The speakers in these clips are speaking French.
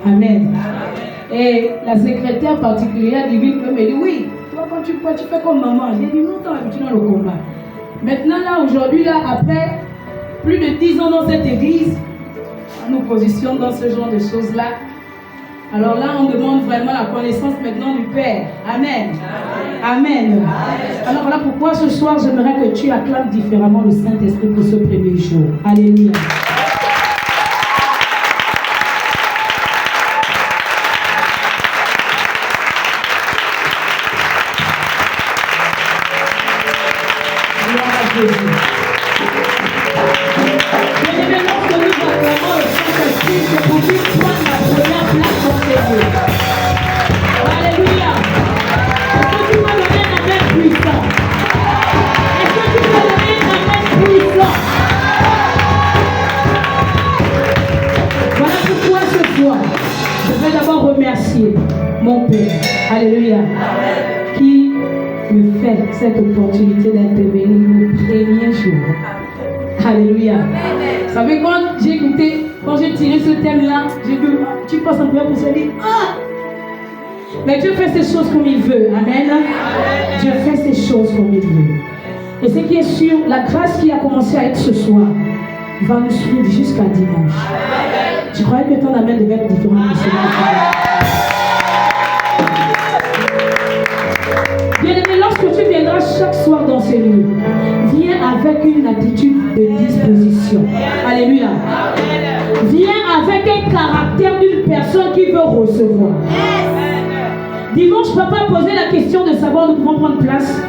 Amen. Et la secrétaire particulière divine me dit, oui, toi quand tu fais comme maman. J'ai dit, non, t'as l'habitude dans le combat. Maintenant là, aujourd'hui, là, après plus de 10 ans dans cette église, on nous positionne dans ce genre de choses-là. Alors là, on demande vraiment la connaissance maintenant du Père. Amen. Amen. Alors voilà pourquoi ce soir, j'aimerais que tu acclames différemment le Saint-Esprit pour ce premier jour. Alléluia. Gloire à Jésus. C'est pour qu'il prenne la première place dans tes yeux. Alléluia. Est-ce que tu peux donner un amen puissant? Est-ce que tu peux donner un amen puissant? Voilà pourquoi ce soir, je vais d'abord remercier mon Père. Alléluia. Qui me fait cette opportunité d'intervenir le premier jour. Alléluia. Vous savez, quand j'ai écouté, quand j'ai tiré ce thème-là, j'ai vu, tu passes un peu pour se dire, ah! Mais Dieu fait ses choses comme il veut. Amen. Dieu fait ses choses comme il veut. Et ce qui est sûr, la grâce qui a commencé à être ce soir va nous suivre jusqu'à dimanche. Je croyais que ton amen devait être différent de ce matin. Bien-aimé, lorsque tu viendras chaque soir dans ces lieux, viens avec une attitude de disposition. Alléluia. Viens avec un caractère d'une personne qui veut recevoir. Dimanche, papa posait la question de savoir nous pouvons prendre place.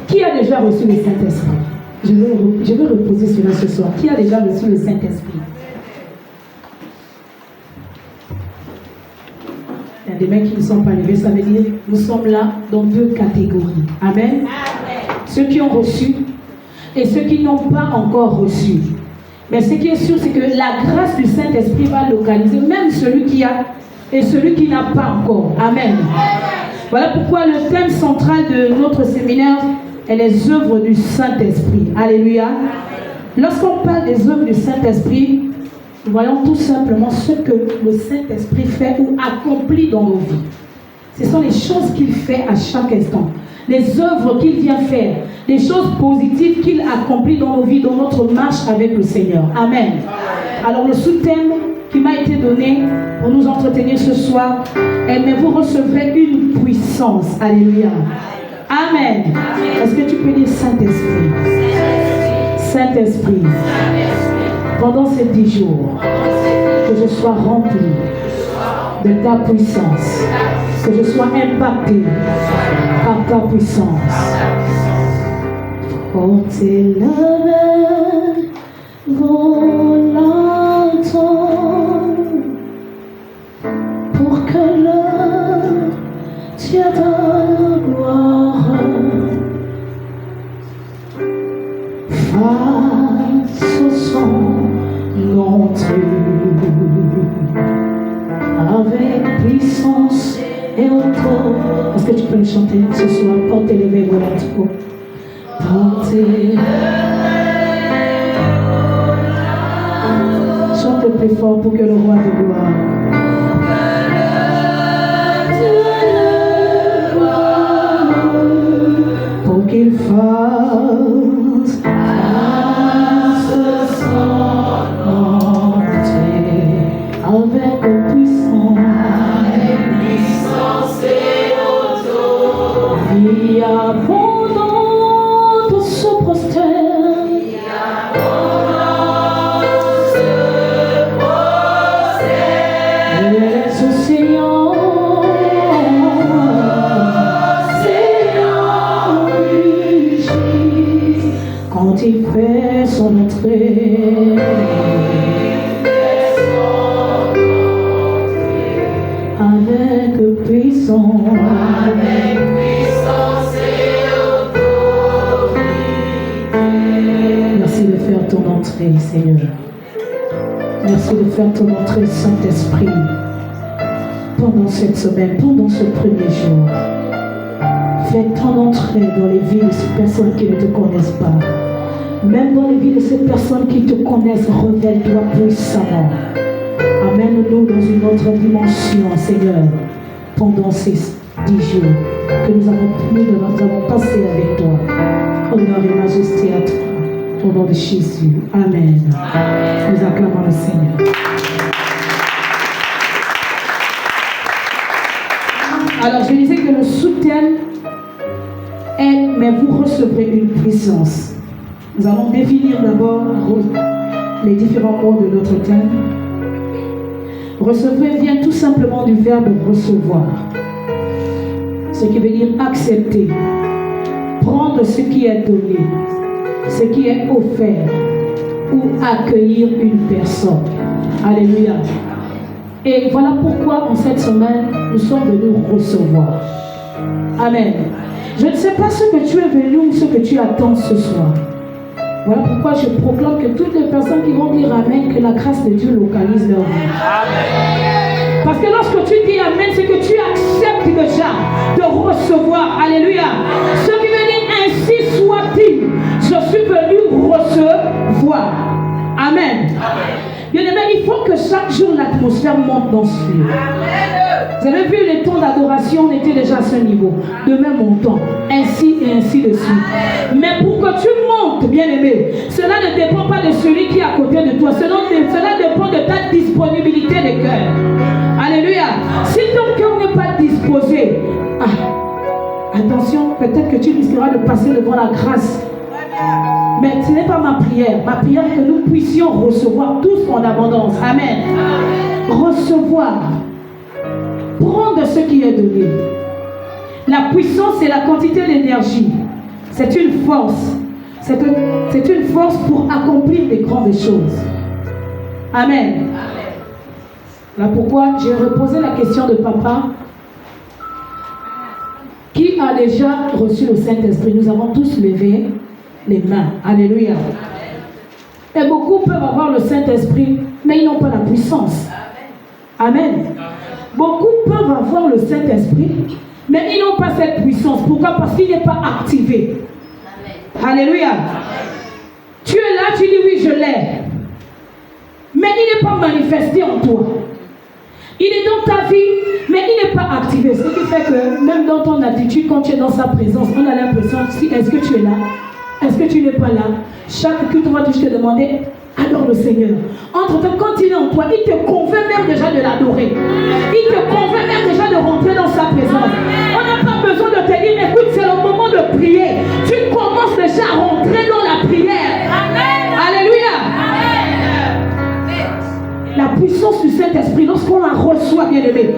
Qui a déjà reçu le Saint-Esprit? Je vais reposer cela ce soir. Qui a déjà reçu le Saint-Esprit? Il y a des mains qui ne sont pas levées. Ça veut dire nous sommes là dans deux catégories. Amen. Ceux qui ont reçu et ceux qui n'ont pas encore reçu. Mais ce qui est sûr, c'est que la grâce du Saint-Esprit va localiser même celui qui a et celui qui n'a pas encore. Amen. Voilà pourquoi le thème central de notre séminaire est les œuvres du Saint-Esprit. Alléluia. Lorsqu'on parle des œuvres du Saint-Esprit, nous voyons tout simplement ce que le Saint-Esprit fait ou accomplit dans nos vies. Ce sont les choses qu'il fait à chaque instant. Les œuvres qu'il vient faire, les choses positives qu'il accomplit dans nos vies, dans notre marche avec le Seigneur. Amen. Alors le sous-thème qui m'a été donné pour nous entretenir ce soir est « Mais vous recevrez une puissance ». Alléluia. Amen. Est-ce que tu peux dire Saint-Esprit? Saint-Esprit. Pendant ces 10 jours, que je sois rempli de ta puissance, que je sois impacté par ta puissance. Portez la main volontaire pour que l'heure tienne ta gloire face au sang l'entrée avec puissance et autorité. Est-ce que tu peux le chanter ce soir? Portez les mains volontaires. Portez. Chante le plus fort pour que le roi de gloire. Pour qu'il fasse son entrée avec puissance et autorité. Vie abondante se prosterne. Et laisse l'océan rugir quand il fait son entrée. Avec puissance et autorité. Merci de faire ton entrée, Seigneur. Merci de faire ton entrée, Saint-Esprit, pendant cette semaine, pendant ce premier jour. Fais ton entrée dans les vies de ces personnes qui ne te connaissent pas. Même dans les vies de ces personnes qui te connaissent, révèle-toi puissamment. Emmène-nous dans une autre dimension, Seigneur, pendant ces 10 jours que nous avons passé avec toi. Honneur et majesté à toi, au nom de Jésus. Amen. Nous acclamons le Seigneur. Alors, je disais que le sous-thème est « Mais vous recevrez une puissance ». Nous allons définir d'abord les différents mots de notre thème. Recevoir vient tout simplement du verbe recevoir, ce qui veut dire accepter, prendre ce qui est donné, ce qui est offert, ou accueillir une personne. Alléluia. Et voilà pourquoi en cette semaine, nous sommes venus recevoir. Amen. Je ne sais pas ce que tu es venu ou ce que tu attends ce soir. Voilà pourquoi je proclame que toutes les personnes qui vont dire Amen, que la grâce de Dieu localise leur vie. Amen. Parce que lorsque tu dis Amen, c'est que tu acceptes déjà de recevoir. Alléluia. Ce qui veut dire ainsi soit-il. Je suis venu recevoir. Amen. Bien aimé, il faut que chaque jour l'atmosphère monte dans ce lieu. Vous avez vu les temps d'adoration, on était déjà à ce niveau. Demain montant, ainsi et ainsi de suite. Mais pour que tu montes, bien aimé, cela ne dépend pas de celui qui est à côté de toi. Cela dépend de ta disponibilité de cœur. Alléluia. Si ton cœur n'est pas disposé, attention, peut-être que tu risqueras de passer devant la grâce. Mais ce n'est pas ma prière. Ma prière est que nous puissions recevoir tous en abondance. Amen. Recevoir. Prendre ce qui est donné. La puissance, c'est la quantité d'énergie. C'est une force. C'est une force pour accomplir des grandes choses. Amen. Là pourquoi j'ai reposé la question de papa. Qui a déjà reçu le Saint-Esprit? Nous avons tous levé les mains. Alléluia. Et beaucoup peuvent avoir le Saint-Esprit, mais ils n'ont pas la puissance. Amen. Beaucoup peuvent avoir le Saint-Esprit, mais ils n'ont pas cette puissance. Pourquoi? Parce qu'il n'est pas activé. Alléluia. Tu es là, tu dis oui, je l'ai. Mais il n'est pas manifesté en toi. Il est dans ta vie, mais il n'est pas activé. Ce qui fait que même dans ton attitude, quand tu es dans sa présence, on a l'impression, est-ce que tu es là? Est-ce que tu n'es pas là? Chaque culte, on va te demander, adore le Seigneur. Entre-temps, quand il est en toi, il te convainc même déjà de l'adorer. Il te convainc même déjà de rentrer dans sa présence. On n'a pas besoin de te dire, écoute, c'est le moment de prier. Tu commences déjà à rentrer dans la prière. Amen. Alléluia. Amen. La puissance du Saint-Esprit, lorsqu'on la reçoit, bien aimé,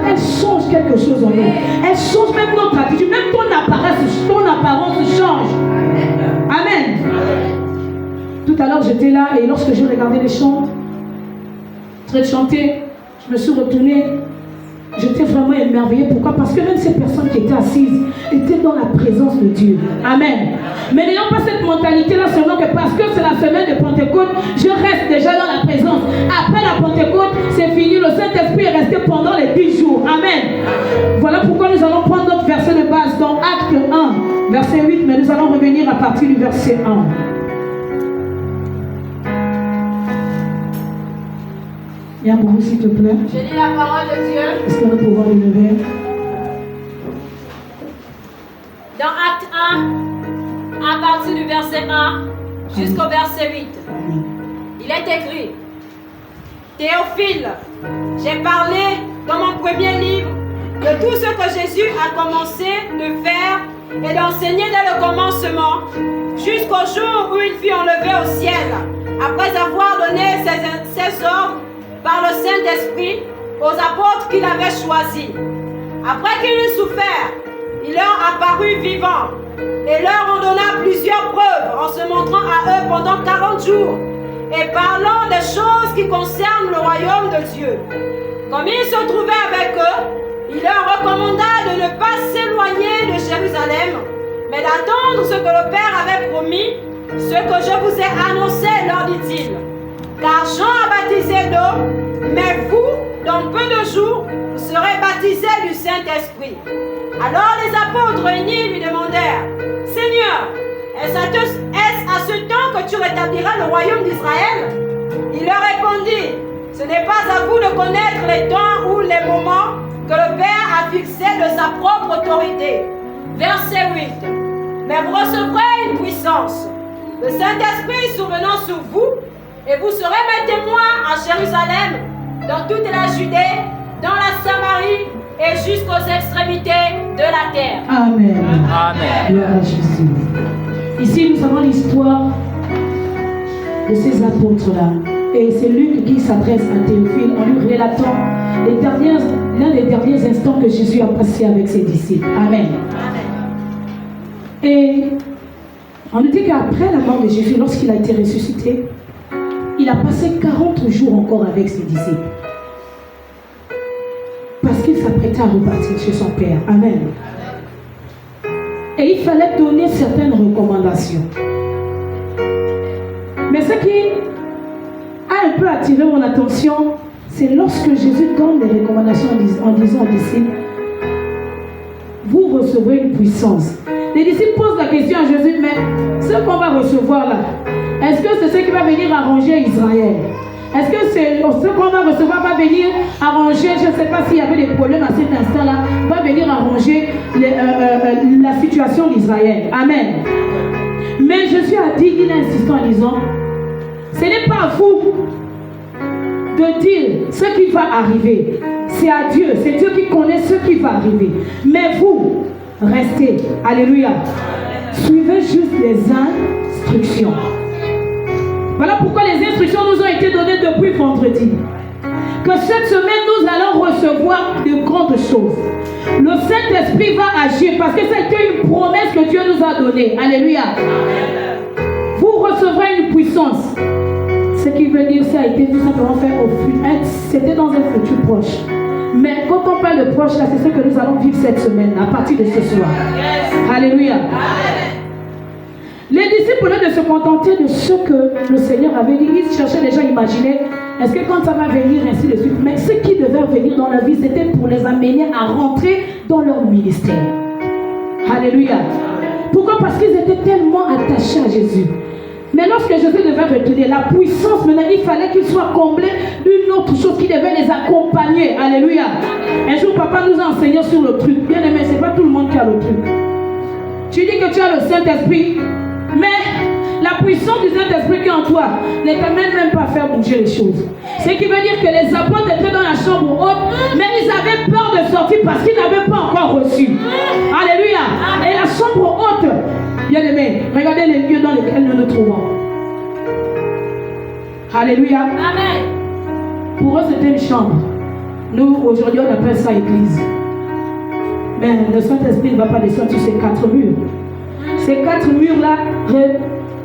elle change quelque chose en nous. Elle change même notre attitude, même ton apparence change. Amen. Tout à l'heure, j'étais là et lorsque je regardais les chants, en train de chanter, je me suis retournée. J'étais vraiment émerveillée. Pourquoi? Parce que même ces personnes qui étaient assises étaient dans la présence de Dieu. Amen. Mais n'ayons pas cette mentalité-là seulement que parce que c'est la semaine de Pentecôte, je reste déjà dans la présence. Après la Pentecôte, c'est fini. Le Saint-Esprit est resté pendant les 10 jours. Amen. Voilà pourquoi nous allons prendre notre verset de base dans Acte 1, verset 8, mais nous allons revenir à partir du verset 1. Viens pour vous, s'il te plaît. Je lis la parole de Dieu. Est-ce que nous pouvons le lever? Dans Acte 1, à partir du verset 1 jusqu'au verset 8, il est écrit: Théophile, j'ai parlé dans mon premier livre de tout ce que Jésus a commencé de faire et d'enseigner dès le commencement, jusqu'au jour où il fut enlevé au ciel, après avoir donné ses ordres par le Saint-Esprit aux apôtres qu'il avait choisis. Après qu'il eut souffert, il leur apparut vivant et leur en donna plusieurs preuves en se montrant à eux pendant 40 jours et parlant des choses qui concernent le royaume de Dieu. Comme il se trouvait avec eux, il leur recommanda de ne pas s'éloigner de Jérusalem, mais d'attendre ce que le Père avait promis, ce que je vous ai annoncé, leur dit-il. Car Jean a baptisé d'eau, mais vous, dans peu de jours, vous serez baptisés du Saint-Esprit. Alors les apôtres réunis lui demandèrent: Seigneur, est-ce à ce temps que tu rétabliras le royaume d'Israël? Il leur répondit: Ce n'est pas à vous de connaître les temps ou les moments que le Père a fixés de sa propre autorité. Verset 8. Mais vous recevrez une puissance. Le Saint-Esprit survenant sur vous, et vous serez mes témoins à Jérusalem, dans toute la Judée, dans la Samarie et jusqu'aux extrémités de la terre. Amen. Amen. Gloire à Jésus. Ici, nous avons l'histoire de ces apôtres-là. Et c'est Luc qui s'adresse à Théophile en lui relatant l'un des derniers instants que Jésus a passé avec ses disciples. Amen. Et on nous dit qu'après la mort de Jésus, lorsqu'il a été ressuscité, il a passé 40 jours encore avec ses disciples. Parce qu'il s'apprêtait à repartir chez son Père. Amen. Et il fallait donner certaines recommandations. Mais ce qui a un peu attiré mon attention, c'est lorsque Jésus donne des recommandations en disant aux disciples, vous recevrez une puissance. Les disciples posent la question à Jésus, mais ce qu'on va recevoir là, est-ce que c'est ce qui va venir arranger Israël? Est-ce que ce qu'on va recevoir va venir arranger, je ne sais pas s'il y avait des problèmes à cet instant-là, va venir arranger la situation d'Israël? Amen. Mais Jésus a dit, il a insisté en disant, ce n'est pas à vous de dire ce qui va arriver. C'est à Dieu. C'est Dieu qui connaît ce qui va arriver. Mais vous, restez. Alléluia. Suivez juste les instructions. Voilà pourquoi les instructions nous ont été données depuis vendredi. Que cette semaine, nous allons recevoir de grandes choses. Le Saint-Esprit va agir parce que c'était une promesse que Dieu nous a donnée. Alléluia. Vous recevrez une puissance. Ce qui veut dire, ça a été tout simplement fait au futur. C'était dans un futur proche. Mais quand on parle de proche, là, c'est ce que nous allons vivre cette semaine, à partir de ce soir. Alléluia. Les disciples, au lieu de se contenter de ce que le Seigneur avait dit, ils cherchaient déjà à imaginer, est-ce que quand ça va venir, ainsi de suite. Mais ce qui devait venir dans leur vie, c'était pour les amener à rentrer dans leur ministère. Alléluia. Pourquoi? Parce qu'ils étaient tellement attachés à Jésus. Mais lorsque Jésus devait retourner, la puissance, maintenant, il fallait qu'il soit comblé d'une autre chose qui devait les accompagner. Alléluia. Un jour, papa nous a enseigné sur le truc. Bien aimé, ce n'est pas tout le monde qui a le truc. Tu dis que tu as le Saint-Esprit, mais la puissance du Saint-Esprit qui est en toi ne t'amène même pas à faire bouger les choses. Ce qui veut dire que les apôtres étaient dans la chambre haute, mais ils avaient peur de sortir parce qu'ils n'avaient pas encore reçu. Alléluia. Et la chambre haute, bien aimé, regardez les lieux dans lesquels nous nous trouvons. Alléluia. Amen. Pour eux, c'était une chambre. Nous, aujourd'hui, on appelle ça église. Mais le Saint-Esprit ne va pas descendre sur ces 4 murs. Ces 4 murs-là,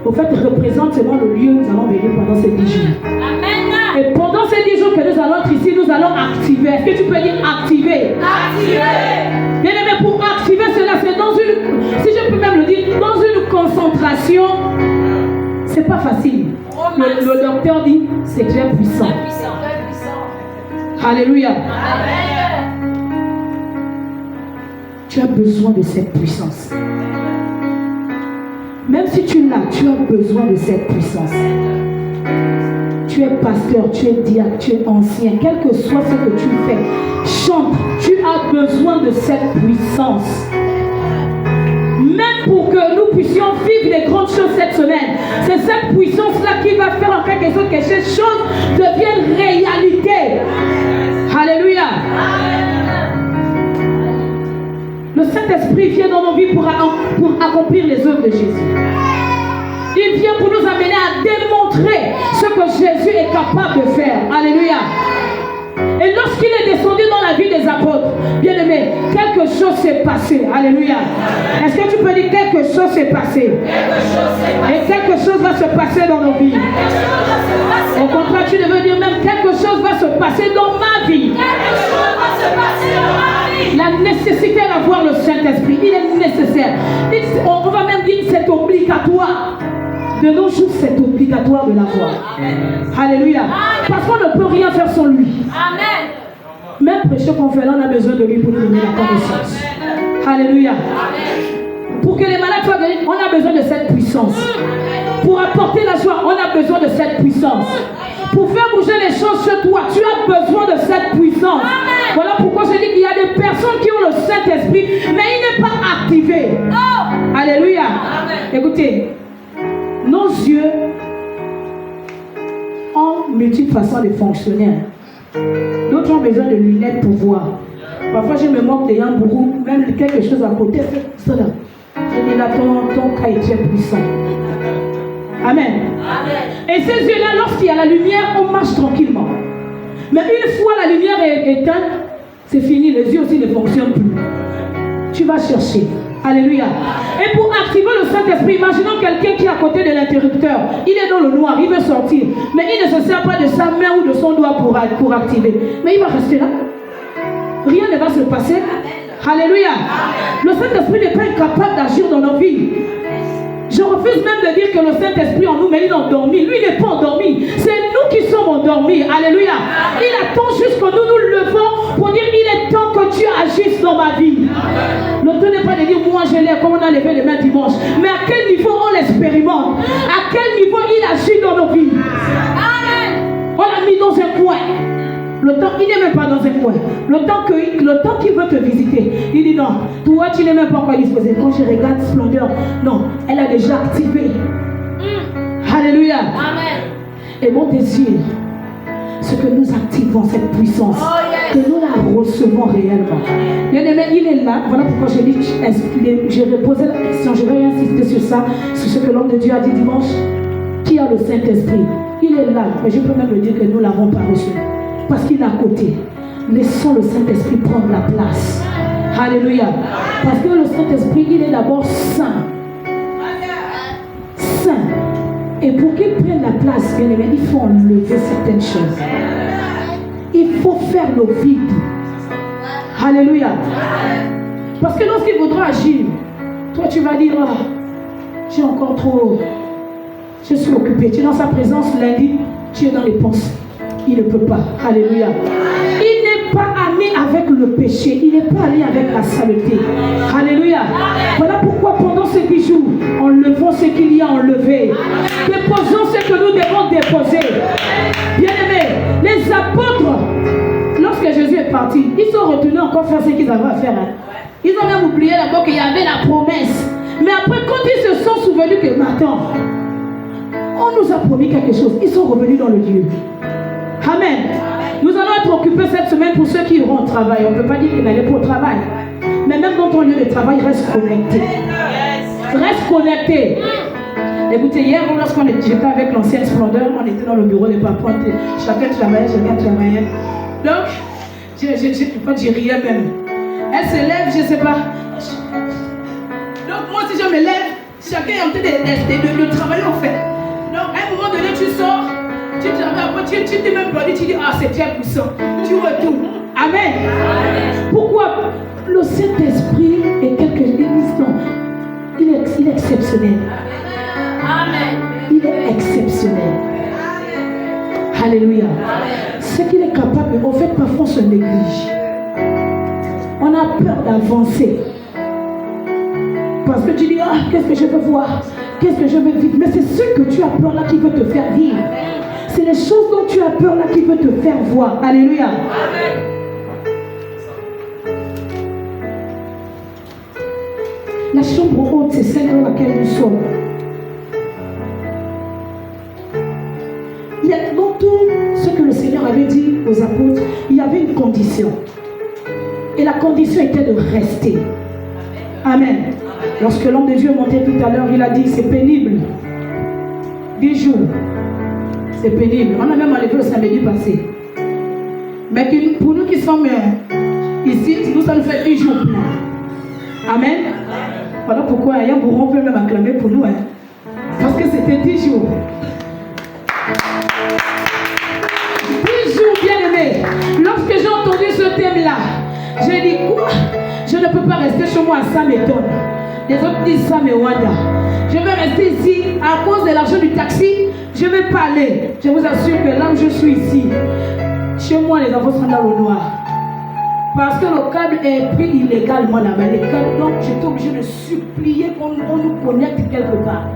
au fait, représentent seulement le lieu où nous allons venir pendant ces 10 jours. Amen. Et pendant ces 10 jours que nous allons être ici, nous allons activer. Est-ce que tu peux dire activer? Activer. Bien aimé, pour activer cela, c'est dans une, si je peux même le dire, dans une concentration. C'est pas facile. Le docteur dit, c'est très puissant. Très puissant. Très puissant. Alléluia. Amen. Tu as besoin de cette puissance. Même si tu l'as, tu as besoin de cette puissance. Tu es pasteur, tu es diacre, tu es ancien, quel que soit ce que tu fais, chante, tu as besoin de cette puissance. Même pour que nous puissions vivre des grandes choses cette semaine, c'est cette puissance-là qui va faire en quelque sorte que ces choses deviennent réalité. Alléluia. Le Saint-Esprit vient dans nos vies pour accomplir les œuvres de Jésus. Il vient pour nous amener à démontrer ce que Jésus est capable de faire. Alléluia. Et lorsqu'il est descendu dans la vie des apôtres, bien aimé, quelque chose s'est passé. Alléluia. Est-ce que tu peux dire quelque chose s'est passé? Et quelque chose va se passer dans nos vies. Au contraire, tu devais dire même quelque chose va se passer dans ma vie. La nécessité d'avoir le Saint-Esprit, il est nécessaire. On va même dire que c'est obligatoire. De nos jours, c'est obligatoire de l'avoir. Alléluia. Parce qu'on ne peut rien faire sans lui. Amen. Même prêcher qu'on fait là, on a besoin de lui pour nous donner la connaissance. Alléluia. Pour que les malades soient guéris, on a besoin de cette puissance. Pour apporter la joie, on a besoin de cette puissance. Pour faire bouger les choses Accroche-toi, tu as besoin de cette puissance. Amen. Voilà pourquoi je dis qu'il y a des personnes qui ont le Saint-Esprit, mais il n'est pas activé. Oh. Alléluia. Amen. Écoutez, nos yeux ont multiples façons de fonctionner. D'autres ont besoin de lunettes pour voir. Parfois, je me moque des Yambourou, même quelque chose à côté, c'est ça là. Je dis là, ton cas est très puissant. Amen. Amen. Et ces yeux-là, lorsqu'il y a la lumière, on marche tranquillement. Mais une fois la lumière est éteinte, c'est fini, les yeux aussi ne fonctionnent plus. Tu vas chercher. Alléluia. Et pour activer le Saint-Esprit, imaginons quelqu'un qui est à côté de l'interrupteur. Il est dans le noir, il veut sortir. Mais il ne se sert pas de sa main ou de son doigt pour activer. Mais il va rester là. Rien ne va se passer. Alléluia. Le Saint-Esprit n'est pas incapable d'agir dans nos vies. Je refuse même de dire que le Saint-Esprit en nous, mais il est endormi. Lui, il n'est pas endormi. C'est nous qui sommes endormis. Alléluia. Il attend juste que nous nous levons pour dire il est temps que tu agisses dans ma vie. Le temps n'est pas de dire moi je l'ai comme on a levé les mains dimanche. Mais à quel niveau on l'expérimente? À quel niveau il agit dans nos vies? Amen. On l'a mis dans un coin. Le temps, il n'est même pas dans un coin. Le temps qu'il veut te visiter, il dit non, toi tu n'es même pas encore disposé. Quand je regarde Splendeur, non, elle a déjà activé. Alléluia. Amen. Et mon désir, c'est que nous activons cette puissance, que nous la recevons réellement. Bien aimé, il est là. Voilà pourquoi j'ai dit, j'ai reposé la question, je vais insister sur ça, sur ce que l'homme de Dieu a dit dimanche. Qui a le Saint-Esprit? Il est là, mais je peux même le dire que nous ne l'avons pas reçu. Parce qu'il est à côté. Laissons le Saint-Esprit prendre la place. Alléluia. Parce que le Saint-Esprit, il est d'abord saint. Saint. Et pour qu'il prenne la place, bien aimé, il faut enlever certaines choses. Il faut faire le vide. Alléluia. Parce que lorsqu'il voudra agir, toi tu vas dire, oh, j'ai encore trop. Je suis occupé. Tu es dans sa présence lundi, tu es dans les pensées. Il ne peut pas. Alléluia. Il n'est pas ami avec le péché. Il n'est pas ami avec la saleté. Alléluia. Voilà pourquoi pendant ces 10 jours, enlevons ce qu'il y a enlevé. Déposons ce que nous devons déposer. Bien-aimés, les apôtres, lorsque Jésus est parti, ils sont retournés encore faire ce qu'ils avaient à faire. Ils ont même oublié d'abord qu'il y avait la promesse. Mais après, quand ils se sont souvenus que maintenant, on nous a promis quelque chose, ils sont revenus dans le Dieu. Amen. Nous allons être occupés cette semaine pour ceux qui iront au travail. On ne peut pas dire qu'ils n'allaient pas au travail. Mais même dans ton lieu de travail, reste connecté. Reste connecté. Écoutez, hier, lorsqu'on j'étais avec l'ancienne Splendeur, on était dans le bureau des papas. Chacun travaillait. Donc, je riais même. Elle se lève, je ne sais pas. Donc, moi, si je me lève, chacun est en train de travailler au fait. Donc, à un moment donné, tu sors. Tu travailles, après tu t'es même pas dit, tu dis, ah c'est très puissant. Tu retournes. Amen. Pourquoi? Le Saint-Esprit est quelque chose. Il est exceptionnel. Amen. Il est exceptionnel. Alléluia. Ce qu'il est capable, en fait, parfois on se néglige. On a peur d'avancer. Parce que tu dis, ah, qu'est-ce que je veux voir? Qu'est-ce que je veux vivre? Mais c'est ce que tu as peur là qui veut te faire vivre. C'est les choses dont tu as peur là qui veut te faire voir. Alléluia. Amen. La chambre haute, c'est celle dans laquelle nous sommes. Il y a, dans tout ce que le Seigneur avait dit aux apôtres, il y avait une condition. Et la condition était de rester. Amen. Lorsque l'homme de Dieu est monté tout à l'heure, il a dit, c'est pénible. 10 jours. C'est pénible. On a même enlevé le samedi passé. Mais pour nous qui sommes ici, nous, ça nous fait 10 jours plein. Amen. Voilà pourquoi il y a beaucoup, on peut même acclamer pour nous. Parce que c'était 10 jours. 10 jours, bien aimés. Lorsque j'ai entendu ce thème-là, j'ai dit, quoi? Je ne peux pas rester chez moi, ça m'étonne. Les autres disent ça, mais Wanda. Je vais rester ici à cause de l'argent du taxi. Je ne vais pas aller. Je vous assure que là où je suis ici, chez moi, les enfants sont dans le noir. Parce que le câble est pris illégalement là-bas. Donc, j'étais obligé de supplier qu'on nous connecte quelque part.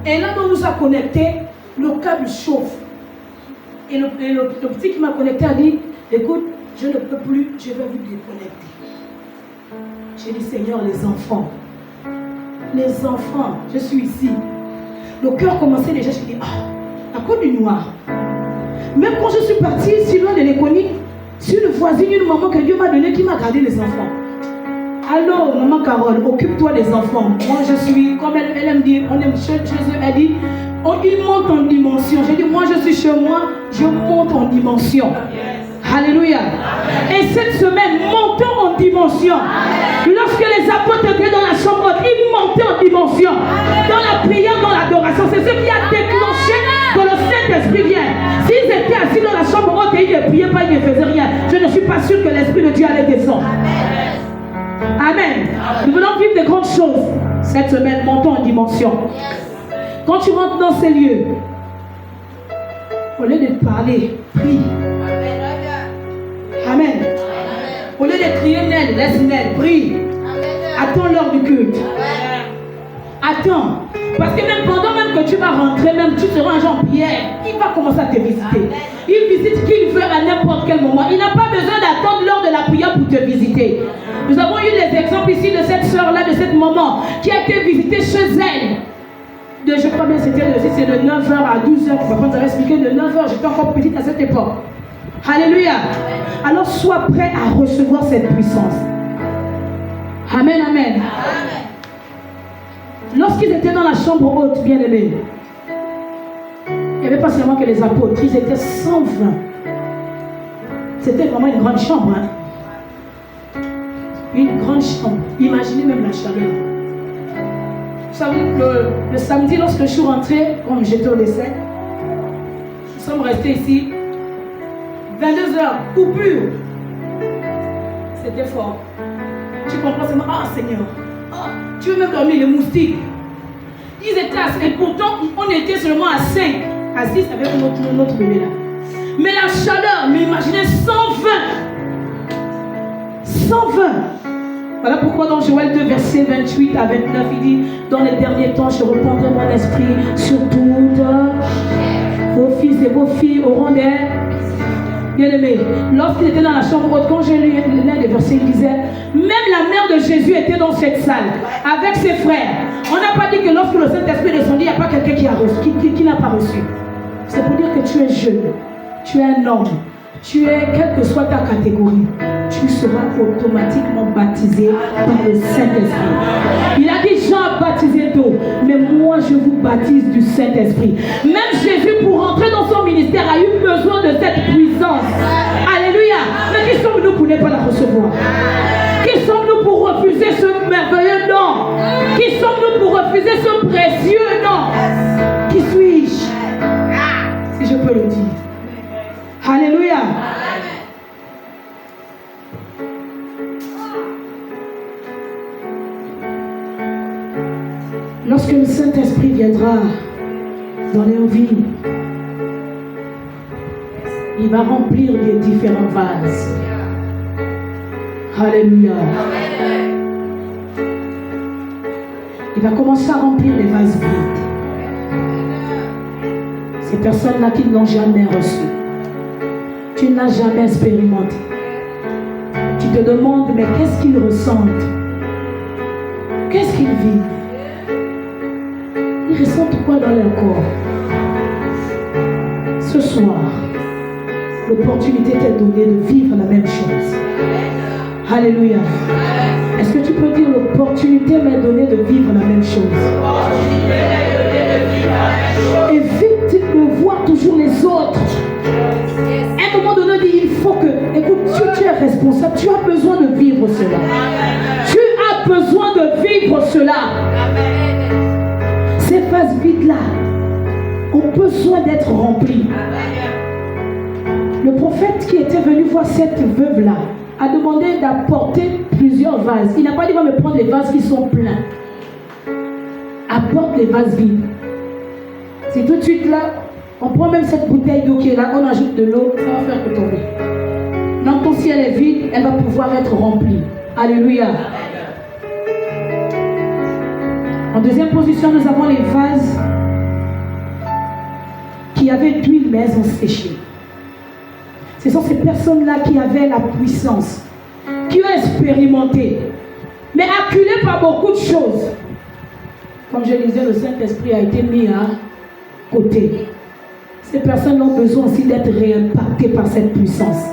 Et là, où nous a connectés, le câble chauffe. Et le petit qui m'a connecté a dit, écoute, je ne peux plus, je vais vous déconnecter. J'ai dit, Seigneur, les enfants, je suis ici. Le cœur commençait déjà, je dis, à cause du noir. Même quand je suis partie, si loin de l'économie, sur une voisine, une maman que Dieu m'a donnée qui m'a gardé les enfants. Alors, maman Carole, occupe-toi des enfants. Moi, je suis, comme elle aime dire, on aime chez eux, elle dit, il monte en dimension. J'ai dit, moi, je suis chez moi, je monte en dimension. Alléluia. Et cette semaine, montons en dimension. Lorsque les apôtres étaient dans la chambre haute, ils montaient en dimension. Dans la prière, dans l'adoration. C'est ce qui a déclenché que le Saint-Esprit vient. S'ils étaient assis dans la chambre haute et ils ne priaient pas, ils ne faisaient rien, je ne suis pas sûr que l'Esprit de Dieu allait descendre. Amen. Nous voulons vivre de grandes choses. Cette semaine, montons en dimension. Quand tu rentres dans ces lieux, au lieu de parler, prie. Amen. Au lieu de crier Nel, laisse Nel, prie. Attends l'heure du culte. Attends. Parce que même pendant même que tu vas rentrer, même tu seras un genre Pierre, il va commencer à te visiter. Il visite qui il veut à n'importe quel moment. Il n'a pas besoin d'attendre l'heure de la prière pour te visiter. Nous avons eu des exemples ici de cette soeur-là, de cette maman, qui a été visitée chez elle. Je crois bien c'était de 9h à 12h. Papa nous avait expliqué de 9h, j'étais encore petite à cette époque. Alléluia. Alors sois prêt à recevoir cette puissance. Amen, amen. Lorsqu'ils étaient dans la chambre haute, bien aimés, il n'y avait pas seulement que les apôtres, ils étaient 120. C'était vraiment une grande chambre. Hein? Une grande chambre. Imaginez même la chaleur. Vous savez, le samedi, lorsque je suis rentrée, comme j'étais au décès, nous sommes restés ici. 22h, coupure. C'était fort. Tu comprends seulement, Seigneur, tu veux même dormir les moustiques. Ils étaient à 5, et pourtant on était seulement à 5, à 6 avec notre bébé là. Mais la chaleur, mais imaginez 120. 120. Voilà pourquoi dans Joël 2, verset 28 à 29, il dit, dans les derniers temps, je répandrai mon esprit sur toutes vos fils et vos filles auront des... Bien-aimés, lorsqu'il était dans la chambre haute, quand j'ai lu l'un des versets, il disait, même la mère de Jésus était dans cette salle, avec ses frères. On n'a pas dit que lorsque le Saint-Esprit descendit, il n'y a pas quelqu'un qui a reçu, qui n'a pas reçu. C'est pour dire que tu es jeune, tu es un homme, tu es, quelle que soit ta catégorie, tu seras automatiquement baptisé par le Saint-Esprit. Il a dit, Jean a baptisé d'eau, mais moi je vous baptise du Saint-Esprit. Même Jésus, pour rentrer dans son ministère, a eu besoin de cette puissance. Alléluia. Mais qui sommes-nous pour ne pas la recevoir? Qui sommes-nous pour refuser ce merveilleux don? Qui sommes-nous pour refuser ce précieux don? Qui suis-je? Si je peux le dire. Alléluia. Lorsque le Saint-Esprit viendra dans nos vies, il va remplir les différents vases. Alléluia. Il va commencer à remplir les vases vides. Ces personnes-là qui ne l'ont jamais reçu. Tu ne l'as jamais expérimenté. Tu te demandes, mais qu'est-ce qu'ils ressentent? Qu'est-ce qu'ils vivent? Ils ressentent quoi dans leur corps? Ce soir, l'opportunité t'est donnée de vivre la même chose. Alléluia. Est-ce que tu peux dire, l'opportunité m'est donnée de vivre la même chose? Évite de voir toujours les autres. À un moment donné, il faut que, écoute, tu es responsable, tu as besoin de vivre cela. Tu as besoin de vivre cela. Ces vases vides-là ont besoin d'être remplis. Le prophète qui était venu voir cette veuve-là a demandé d'apporter plusieurs vases. Il n'a pas dit, va me prendre les vases qui sont pleins. Apporte les vases vides. C'est tout de suite là, on prend même cette bouteille d'eau qui est là, on ajoute de l'eau, ça va faire que tomber. Donc si elle est vide, elle va pouvoir être remplie. Alléluia. En deuxième position, nous avons les vases qui avaient d'huile mais elles ont séché. Ce sont ces personnes-là qui avaient la puissance, qui ont expérimenté, mais acculées par beaucoup de choses. Comme je disais, le Saint-Esprit a été mis à côté. Ces personnes ont besoin aussi d'être réimpactées par cette puissance.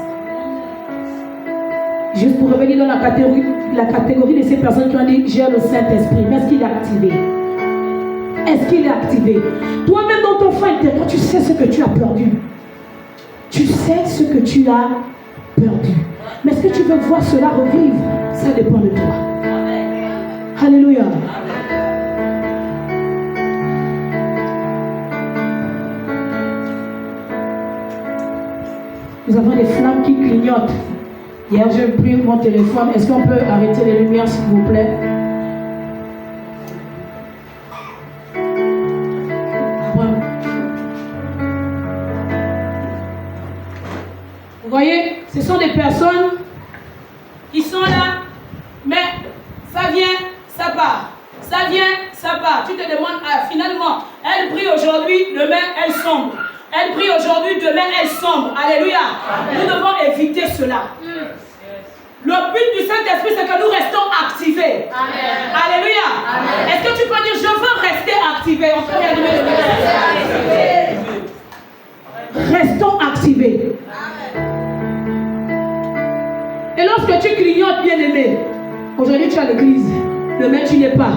Juste pour revenir dans la catégorie de ces personnes qui ont dit j'ai le Saint-Esprit, mais est-ce qu'il est activé? Est-ce qu'il est activé? Toi-même dans ton fond intérieur, tu sais ce que tu as perdu. Tu sais ce que tu as perdu. Mais est-ce que tu veux voir cela revivre? Ça dépend de toi. Alléluia. Nous avons des flammes qui clignotent. Hier, j'ai pris mon téléphone. Est-ce qu'on peut arrêter les lumières, s'il vous plaît? Vous voyez, ce sont des personnes qui sont là, mais ça vient, ça part. Ça vient, ça part. Tu te demandes, finalement, elle brille aujourd'hui, demain, elle sombre. Elle brille aujourd'hui, demain, elle sombre. Alléluia. Amen. Nous devons éviter cela. Le but du Saint-Esprit, c'est que nous restons activés. Amen. Alléluia. Amen. Est-ce que tu peux dire, je veux rester activé? On peut bien restons activés. Et lorsque tu clignotes, bien aimé, aujourd'hui tu as l'église, demain tu n'es pas.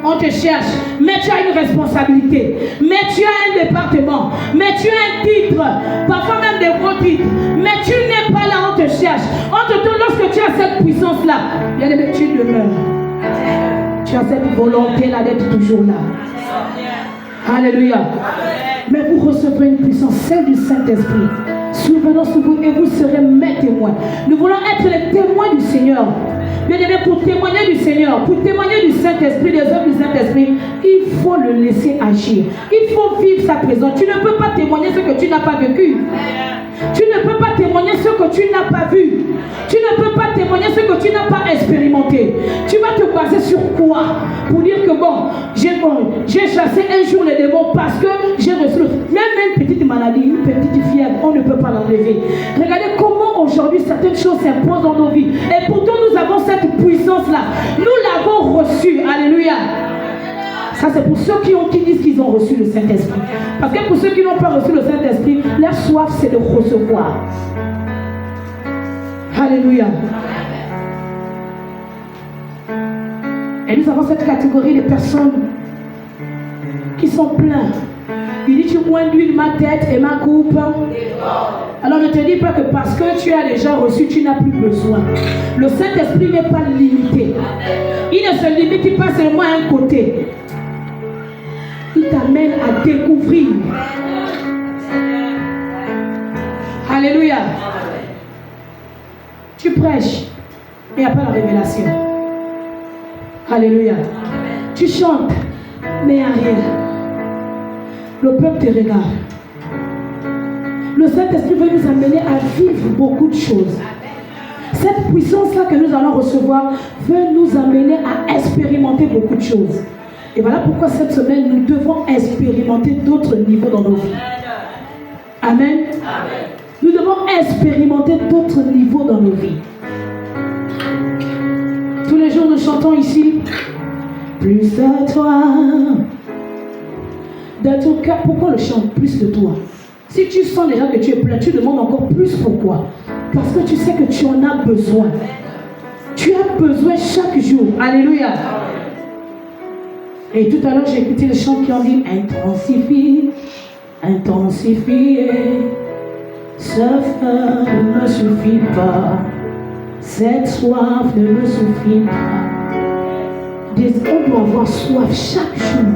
On te cherche, mais tu as une responsabilité, mais tu as un département, mais tu as un titre, parfois même des gros titres, mais tu n'es pas là, on te cherche. On te tourne lorsque tu as cette puissance-là, bien aimé, tu demeures. Tu as cette volonté-là d'être toujours là. Alléluia. Mais vous recevrez une puissance, celle du Saint-Esprit. Souvenons sur vous et vous serez mes témoins. Nous voulons être les témoins du Seigneur. Bien-aimé, pour témoigner du Seigneur, pour témoigner du Saint-Esprit, des œuvres du Saint-Esprit, il faut le laisser agir. Il faut vivre sa présence. Tu ne peux pas témoigner ce que tu n'as pas vécu. Tu ne peux pas témoigner ce que tu n'as pas vu. Tu ne peux pas témoigner ce que tu n'as pas expérimenté. Tu vas te baser sur quoi? Pour dire que bon, j'ai chassé un jour les démons parce que j'ai reçu même une petite maladie, une petite fièvre, on ne peut pas l'enlever. Regardez comment aujourd'hui certaines choses s'imposent dans nos vies. Et pourtant nous avons cette puissance-là. Nous l'avons reçue. Alléluia. Ça c'est pour ceux qui disent qu'ils ont reçu le Saint-Esprit. Parce que pour ceux qui n'ont pas reçu le Saint-Esprit, leur soif c'est de recevoir. Alléluia. Et nous avons cette catégorie de personnes qui sont pleines. Il dit, tu moins d'huile ma tête et ma coupe. Alors ne te dis pas que parce que tu as déjà reçu, tu n'as plus besoin. Le Saint-Esprit n'est pas limité. Il ne se limite pas seulement à un côté. Il t'amène à découvrir. Alléluia. Tu prêches, mais il n'y a pas la révélation. Alléluia. Tu chantes, mais il n'y a rien. Le peuple te regarde. Le Saint-Esprit veut nous amener à vivre beaucoup de choses. Cette puissance-là que nous allons recevoir veut nous amener à expérimenter beaucoup de choses. Et voilà pourquoi cette semaine, nous devons expérimenter d'autres niveaux dans nos vies. Amen. Amen. Nous devons expérimenter d'autres niveaux dans nos vies. Tous les jours, nous chantons ici. Plus de toi. De ton cœur, pourquoi le chant plus de toi? Si tu sens déjà que tu es plein, tu demandes encore plus pourquoi? Parce que tu sais que tu en as besoin. Tu as besoin chaque jour. Alléluia. Et tout à l'heure, j'ai écouté le chant qui ont dit intensifie, intensifier. Ce feu ne me suffit pas. Cette soif ne me suffit pas. On doit avoir soif chaque jour.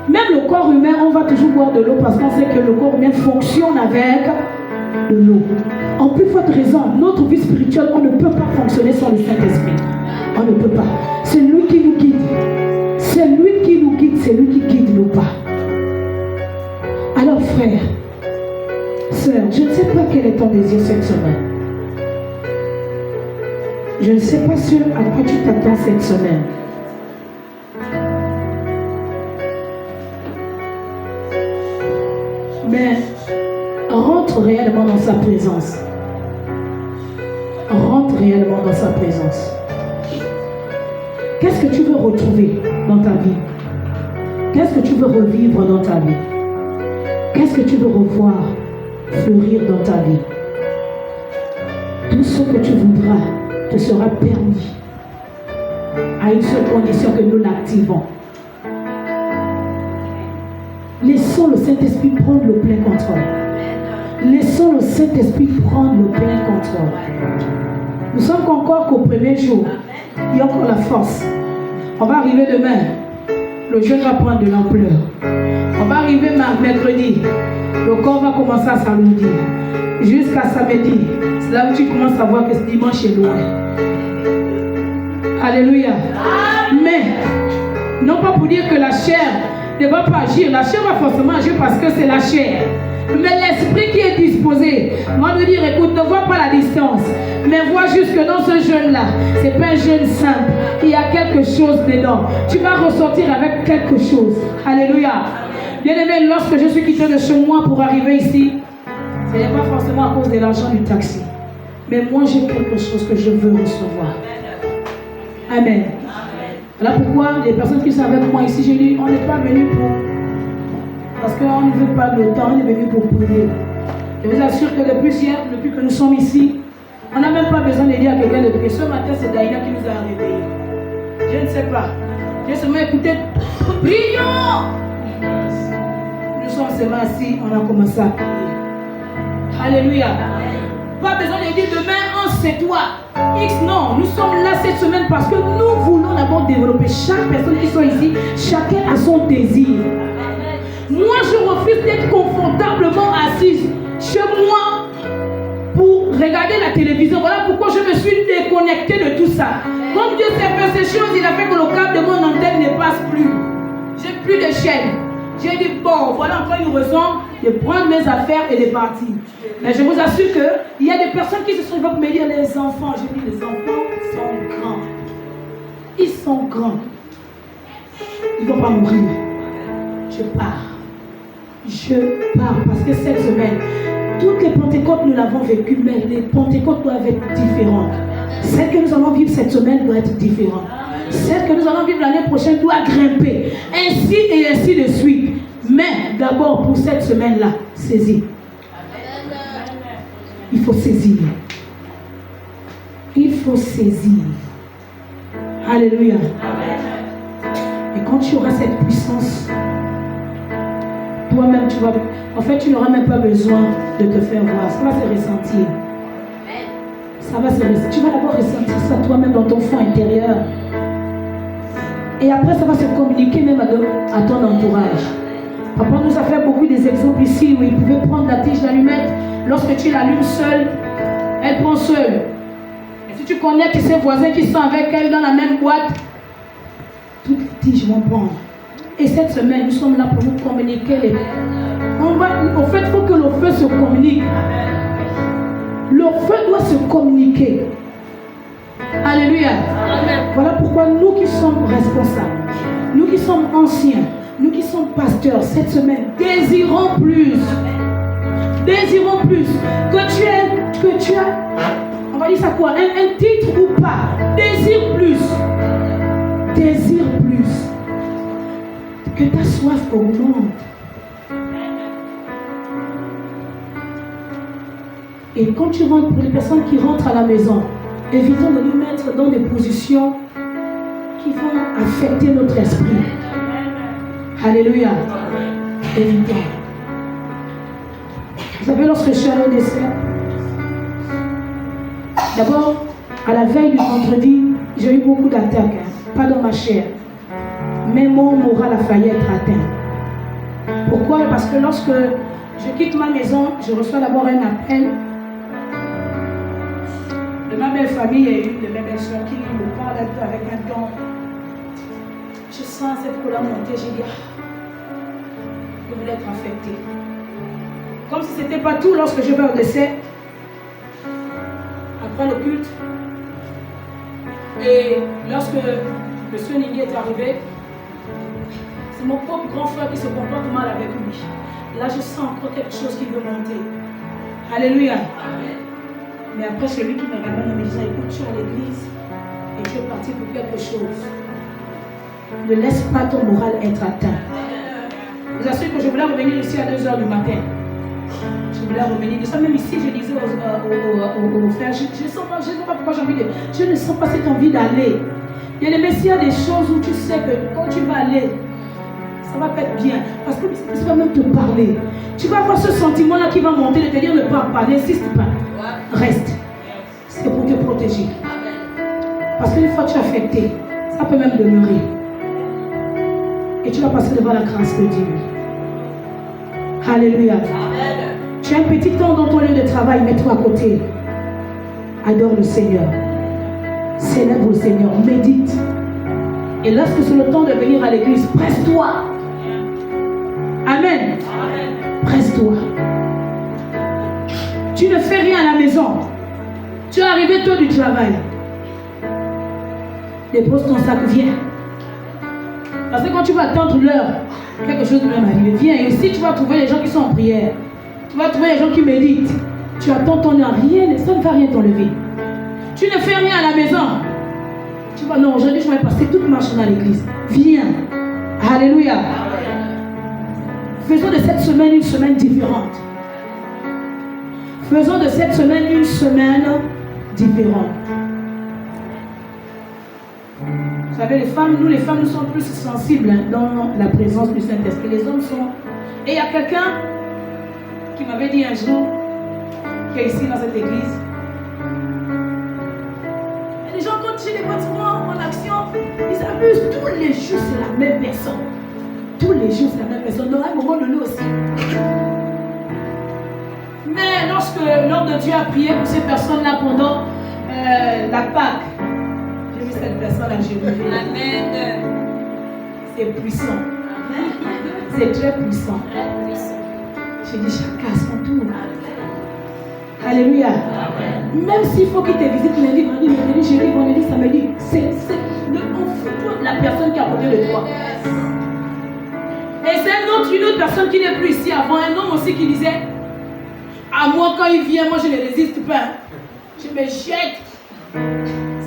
Même le corps humain, on va toujours boire de l'eau parce qu'on sait que le corps humain fonctionne avec de l'eau. En plus forte raison, notre vie spirituelle, on ne peut pas fonctionner sans le Saint-Esprit. On ne peut pas. C'est lui qui nous guide. C'est lui qui nous guide, c'est lui qui guide nos pas. Alors frère, sœur, je ne sais pas quel est ton désir cette semaine. Je ne sais pas à quoi tu t'attends cette semaine. Mais rentre rentre réellement dans sa présence. Rentre réellement dans sa présence. Qu'est-ce que tu veux retrouver dans ta vie? Qu'est-ce que tu veux revivre dans ta vie? Qu'est-ce que tu veux revoir fleurir dans ta vie? Tout ce que tu voudras te sera permis à une seule condition, que nous l'activons. Laissons le Saint-Esprit prendre le plein contrôle. Laissons le Saint-Esprit prendre le plein contrôle. Nous sommes encore qu'au premier jour. Il y a encore la force. On va arriver demain. Le jeûne va prendre de l'ampleur. On va arriver mercredi. Le corps va commencer à s'alourdir. Jusqu'à samedi. C'est là où tu commences à voir que ce dimanche est loin. Alléluia. Mais, non pas pour dire que la chair ne va pas agir. La chair va forcément agir parce que c'est la chair. Mais l'esprit qui est disposé va nous dire, écoute, ne vois pas la distance, mais vois juste que dans ce jeûne-là, ce n'est pas un jeûne simple. Il y a quelque chose dedans. Tu vas ressortir avec quelque chose. Alléluia. Bien aimé, lorsque je suis quitté de chez moi pour arriver ici, ce n'est pas forcément à cause de l'argent du taxi. Mais moi, j'ai quelque chose que je veux recevoir. Amen. Voilà pourquoi les personnes qui sont avec moi ici, j'ai dit, on n'est pas venu pour... Parce qu'on ne veut pas de temps, on est venu pour prier. Je vous assure que depuis hier, depuis que nous sommes ici, on n'a même pas besoin de dire à quelqu'un de prier. Ce matin, c'est Daïna qui nous a réveillés. Je ne sais pas. J'ai seulement écouté, prions! Nous sommes seulement assis, on a commencé à prier. Alléluia. Pas besoin de dire demain, c'est toi. X, non, nous sommes là cette semaine parce que nous voulons d'abord développer. Chaque personne qui soit ici, chacun a son désir. Moi, je refuse d'être confortablement assise chez moi pour regarder la télévision. Voilà pourquoi je me suis déconnectée de tout ça. Comme Dieu s'est fait ces choses, il a fait que le câble de mon antenne ne passe plus. J'ai plus de chaîne. J'ai dit, bon, voilà encore une raison de prendre mes affaires et de partir. Mais je vous assure qu'il y a des personnes qui se sont pour me dire, les enfants, je dis, les enfants sont grands. Ils sont grands. Ils ne vont pas mourir. Je pars. Je pars parce que cette semaine, toutes les Pentecôtes, nous l'avons vécu, mais les Pentecôtes doivent être différentes. Celle que nous allons vivre cette semaine doit être différente. Celle que nous allons vivre l'année prochaine doit grimper. Ainsi et ainsi de suite. Mais d'abord, pour cette semaine-là, saisis. Il faut saisir. Il faut saisir. Alléluia. Et quand tu auras cette puissance, toi-même, tu vas... En fait, tu n'auras même pas besoin de te faire voir. Ça va se ressentir. Ça va se ressentir. Tu vas d'abord ressentir ça toi-même dans ton fond intérieur. Et après, ça va se communiquer même à ton entourage. Papa nous a fait beaucoup des exemples ici où il pouvait prendre la tige d'allumette. Lorsque tu l'allumes seule, elle prend seule. Et si tu connectes ses voisins qui sont avec elle dans la même boîte, toutes les tiges vont prendre. Et cette semaine, nous sommes là pour vous communiquer. Au fait, il faut que le feu se communique. Le feu doit se communiquer. Alléluia. Amen. Voilà pourquoi nous qui sommes responsables, nous qui sommes anciens, nous qui sommes pasteurs, cette semaine, désirons plus. Désirons plus. Que tu as, on va dire ça quoi, un titre ou pas. Désire plus. Désire plus. Que ta soif augmente. Et quand tu rentres, pour les personnes qui rentrent à la maison, évitons de nous mettre dans des positions qui vont affecter notre esprit. Alléluia. Évitons. Vous savez, lorsque je suis allée au dessert, d'abord, à la veille du vendredi, j'ai eu beaucoup d'attaques. Pas dans ma chair. Mais mon moral a failli être atteint. Pourquoi? Parce que lorsque je quitte ma maison, je reçois d'abord un appel de ma belle famille et une de mes belles-sœurs qui me parle un peu avec un don. Je sens cette colère monter, j'ai dit, je voulais être affectée. Comme si ce n'était pas tout, lorsque je vais au décès, après le culte, et lorsque M. Ningui est arrivé, c'est mon propre grand frère qui se comporte mal avec lui. Là, je sens encore quelque chose qui veut monter. Alléluia. Mais après, celui qui me ramène en me disant, écoute, tu es à l'église et tu es parti pour quelque chose. Ne laisse pas ton moral être atteint. Je vous assure que je voulais revenir ici à 2h du matin. Je voulais revenir. Même ici, je disais aux frères, je ne sens pas pourquoi j'ai envie de... Je ne sens pas cette envie d'aller. Il y a des messieurs, des choses où tu sais que quand tu vas aller, ça va pas être bien. Parce que ça va même te parler. Tu vas avoir ce sentiment-là qui va monter de te dire ne pas parler, n'insiste pas. Reste. C'est pour te protéger. Parce qu'une fois que tu es affecté, ça peut même demeurer. Et tu vas passer devant la grâce de Dieu. Alléluia. Tu as un petit temps dans ton lieu de travail, mets-toi à côté. Adore le Seigneur. Célèbre le Seigneur. Médite. Et lorsque c'est le temps de venir à l'église, presse-toi. Amen. Presse-toi. Tu ne fais rien à la maison. Tu es arrivé tôt du travail. Dépose ton sac, viens. Parce que quand tu vas attendre l'heure, quelque chose peut même arriver. Viens. Et aussi, tu vas trouver les gens qui sont en prière. Tu vas trouver les gens qui méditent. Tu attends ton heure. Rien, ça ne va rien t'enlever. Tu ne fais rien à la maison. Tu vas, non, aujourd'hui, je vais passer toute ma journée à l'église. Viens. Alléluia. Faisons de cette semaine une semaine différente. Faisons de cette semaine une semaine différente. Vous savez, les femmes, nous sommes plus sensibles dans la présence du Saint-Esprit. Les hommes sont... Et il y a quelqu'un qui m'avait dit un jour, qui est ici dans cette église, et les gens, quand j'ai des bâtiments en action, ils s'amusent. Tous les jours, c'est la même personne. Tous les jours, c'est la même personne. Dans un moment donné aussi. Mais lorsque l'homme de Dieu a prié pour ces personnes-là pendant la Pâque, j'ai vu cette personne-là, j'ai vu. Amen. C'est puissant. C'est très puissant. J'ai dit chacun son tour. Alléluia. Amen. Même s'il faut qu'il te visite lundi, vendredi, mercredi, jeudi, vendredi, samedi, on fout toute la personne qui est à côté de toi. Et c'est une autre personne qui n'est plus ici avant, un homme aussi qui disait, à moi quand il vient, moi je ne résiste pas. Je me jette.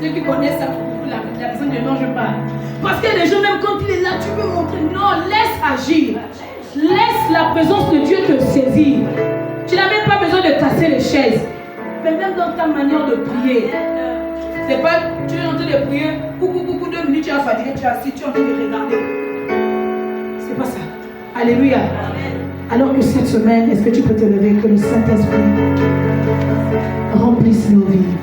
Ceux qui connaissent ça, la personne de non, je parle. Parce que les gens, même quand il est là, tu peux montrer, non, laisse agir. Laisse la présence de Dieu te saisir. Tu n'as même pas besoin de casser les chaises. Mais même dans ta manière de prier. C'est pas, tu es en train de prier, coucou, 2 minutes, tu as fatigué, tu es assis, tu es en train de regarder. C'est pas ça. Alléluia. Alors que cette semaine, est-ce que tu peux te lever, que le Saint-Esprit remplisse nos vies.